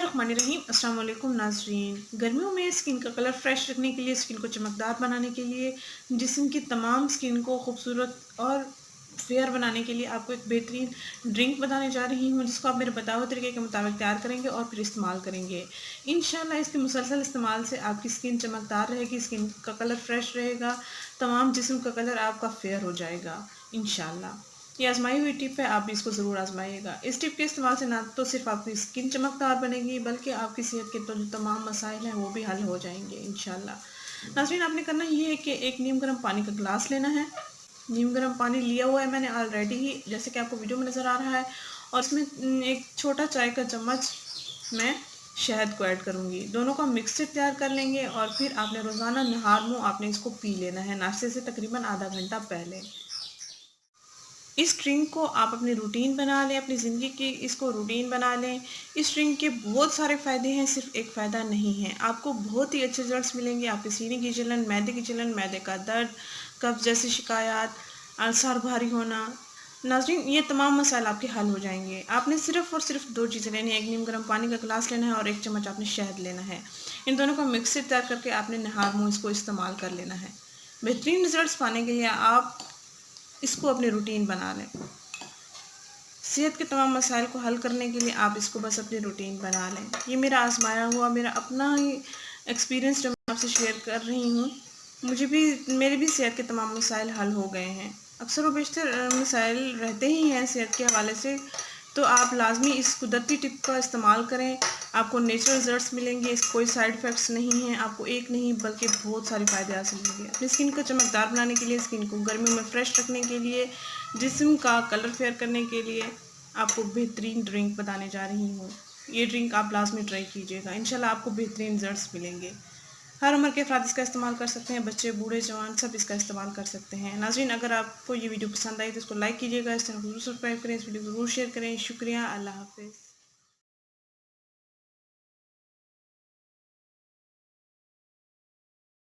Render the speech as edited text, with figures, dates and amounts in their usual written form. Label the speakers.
Speaker 1: बिस्मिल्लाहिर्रहमानिर्रहीम। अस्सलाम वालेकुम नाज़रीन। गर्मियों में स्किन का कलर फ्रेश रखने के लिए, स्किन को चमकदार बनाने के लिए, जिस्म की तमाम स्किन को खूबसूरत और फेयर बनाने के लिए आपको एक बेहतरीन ड्रिंक बताने जा रही हूँ, जिसको आप मेरे बताए हुए तरीके के मुताबिक तैयार करेंगे और फिर इस्तेमाल करेंगे। इंशाल्लाह इसके मुसलसल इस्तेमाल से आपकी स्किन चमकदार रहेगी, स्किन का कलर फ्रेश रहेगा, तमाम जिस्म का कलर आपका फेयर हो जाएगा इंशाल्लाह। ये आजमाई हुई टिप है, आप भी इसको ज़रूर आजमाइएगा। इस टिप के इस्तेमाल से ना तो सिर्फ आपकी स्किन चमकदार बनेगी, बल्कि आपकी सेहत के तो जो तमाम मसाइल हैं वो भी हल हो जाएंगे इंशाल्लाह। नाज़रीन, आपने करना ये है कि एक नीम गर्म पानी का गिलास लेना है। नीम गर्म पानी लिया हुआ है मैंने ऑलरेडी ही, जैसे कि आपको वीडियो में नज़र आ रहा है। और इसमें एक छोटा चाय का चम्मच मैं शहद को ऐड करूँगी। दोनों का मिक्सचर तैयार कर लेंगे और फिर आपने रोज़ाना नहार मुँह आपने इसको पी लेना है, नाश्ते से तकरीबन आधा घंटा पहले। इस ड्रिंक को आप अपनी रूटीन बना लें, अपनी ज़िंदगी की इसको रूटीन बना लें। इस ड्रिंक के बहुत सारे फ़ायदे हैं, सिर्फ एक फ़ायदा नहीं है। आपको बहुत ही अच्छे रिज़ल्ट्स मिलेंगे। आपके सीने की जलन, मैदे की जलन, मैदे का दर्द, कब्ज़ जैसी शिकायत, अल्सर भारी होना, नाज़रीन ये तमाम मसाइल आपके हल हो जाएंगे। आपने सिर्फ़ और सिर्फ 2 चीज़ें लेनी है, एक नीम गर्म पानी का गिलास लेना है और 1 चम्मच आपने शहद लेना है। इन दोनों का मिक्सचर तैयार करके आपने नहार मुँह इसको इस्तेमाल कर लेना है। बेहतरीन रिज़ल्ट्स पाने के लिए आप इसको अपनी रूटीन बना लें। सेहत के तमाम मसाइल को हल करने के लिए आप इसको बस अपनी रूटीन बना लें। ये मेरा आज़माया हुआ, मेरा अपना ही एक्सपीरियंस जो मैं आपसे शेयर कर रही हूँ। मेरे भी सेहत के तमाम मसाइल हल हो गए हैं। अक्सर व बेशतर मसाइल रहते ही हैं सेहत के हवाले से, तो आप लाज़मी इस कुदरती टिप का इस्तेमाल करें। आपको नेचुरल रिज़ल्ट्स मिलेंगे, इसके कोई साइड इफ़ेक्ट्स नहीं हैं। आपको एक नहीं बल्कि बहुत सारे फ़ायदे हासिल होंगे। अपनी स्किन को चमकदार बनाने के लिए, स्किन को गर्मियों में फ्रेश रखने के लिए, जिस्म का कलर फेयर करने के लिए आपको बेहतरीन ड्रिंक बताने जा रही हूँ। ये ड्रिंक आप लाज़मी ट्राई कीजिएगा, इंशाल्लाह आपको बेहतरीन रिज़ल्ट्स मिलेंगे। हर उम्र के अफ़राद इसका इस्तेमाल कर सकते हैं, बच्चे, बूढ़े, जवान सब इसका इस्तेमाल कर सकते हैं। नाज़रीन, अगर आपको ये वीडियो पसंद आई तो इसको लाइक कीजिएगा, इस चैनल को ज़रूर सब्सक्राइब करें, इस वीडियो को ज़रूर शेयर करें। शुक्रिया, अल्लाह हाफ़िज़।